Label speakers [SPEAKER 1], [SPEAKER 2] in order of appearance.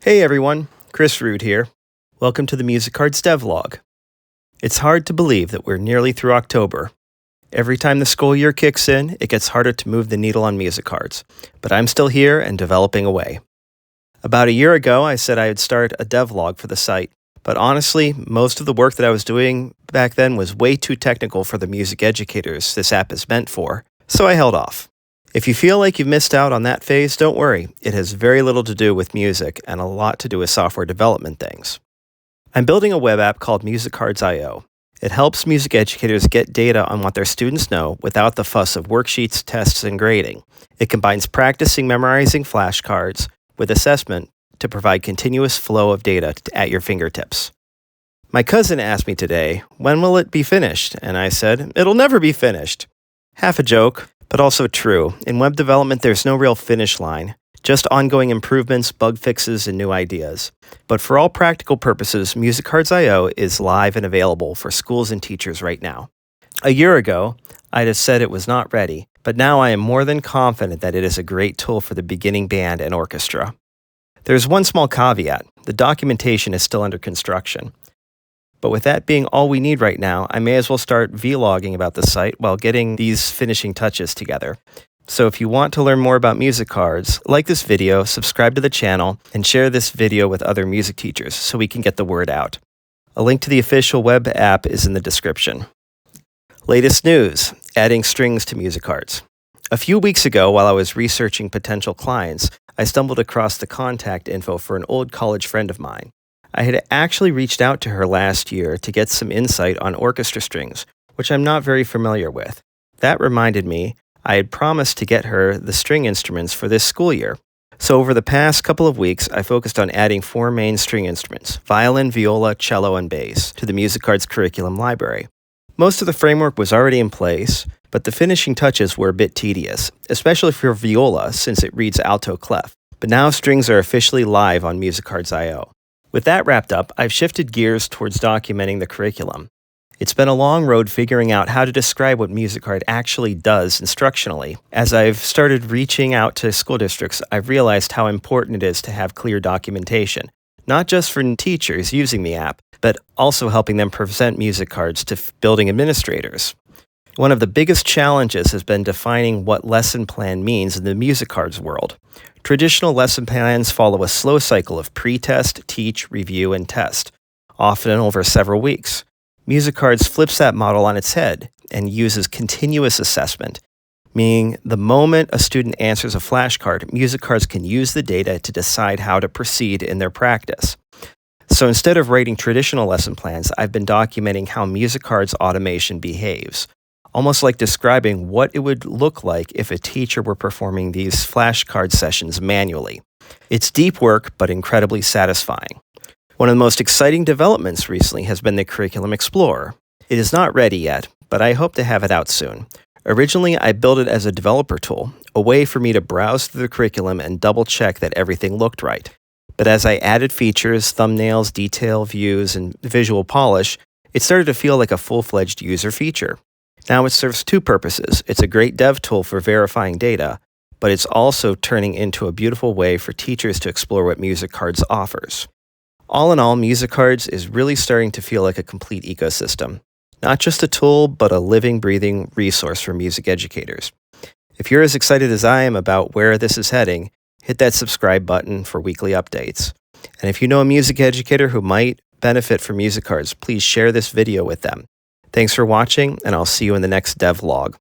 [SPEAKER 1] Hey everyone, Chris Rood here. Welcome to the Music Cards devlog. It's hard to believe that we're nearly through October. Every time the school year kicks in, it gets harder to move the needle on music cards, but I'm still here and developing away. About a year ago, I said I would start a devlog for the site, but honestly, most of the work that I was doing back then was way too technical for the music educators this app is meant for, so I held off. If you feel like you've missed out on that phase, don't worry. It has very little to do with music and a lot to do with software development things. I'm building a web app called MusicCards.io. It helps music educators get data on what their students know without the fuss of worksheets, tests, and grading. It combines practicing memorizing flashcards with assessment to provide continuous flow of data at your fingertips. My cousin asked me today, when will it be finished? And I said, it'll never be finished. Half a joke, but also true. In web development, there's no real finish line, just ongoing improvements, bug fixes, and new ideas. But for all practical purposes, MusicCards.io is live and available for schools and teachers right now. A year ago, I'd have said it was not ready, but now I am more than confident that it is a great tool for the beginning band and orchestra. There's one small caveat. The documentation is still under construction. But with that being all we need right now, I may as well start vlogging about the site while getting these finishing touches together. So if you want to learn more about music cards, like this video, subscribe to the channel, and share this video with other music teachers so we can get the word out. A link to the official web app is in the description. Latest news, adding strings to music cards. A few weeks ago, while I was researching potential clients, I stumbled across the contact info for an old college friend of mine. I had actually reached out to her last year to get some insight on orchestra strings, which I'm not very familiar with. That reminded me I had promised to get her the string instruments for this school year. So over the past couple of weeks, I focused on adding 4 main string instruments, violin, viola, cello, and bass, to the Music Cards curriculum library. Most of the framework was already in place, but the finishing touches were a bit tedious, especially for viola since it reads alto clef. But now strings are officially live on MusicCards.io. With that wrapped up, I've shifted gears towards documenting the curriculum. It's been a long road figuring out how to describe what MusicCard actually does instructionally. As I've started reaching out to school districts, I've realized how important it is to have clear documentation, not just for teachers using the app, but also helping them present music cards to building administrators. One of the biggest challenges has been defining what lesson plan means in the music cards world. Traditional lesson plans follow a slow cycle of pre-test, teach, review, and test, often over several weeks. Music Cards flips that model on its head and uses continuous assessment, meaning the moment a student answers a flashcard, Music Cards can use the data to decide how to proceed in their practice. So instead of writing traditional lesson plans, I've been documenting how Music Cards automation behaves, almost like describing what it would look like if a teacher were performing these flashcard sessions manually. It's deep work, but incredibly satisfying. One of the most exciting developments recently has been the Curriculum Explorer. It is not ready yet, but I hope to have it out soon. Originally, I built it as a developer tool, a way for me to browse through the curriculum and double-check that everything looked right. But as I added features, thumbnails, detail, views, and visual polish, it started to feel like a full-fledged user feature. Now it serves 2 purposes. It's a great dev tool for verifying data, but it's also turning into a beautiful way for teachers to explore what Music Cards offers. All in all, Music Cards is really starting to feel like a complete ecosystem. Not just a tool, but a living, breathing resource for music educators. If you're as excited as I am about where this is heading, hit that subscribe button for weekly updates. And if you know a music educator who might benefit from Music Cards, please share this video with them. Thanks for watching, and I'll see you in the next devlog.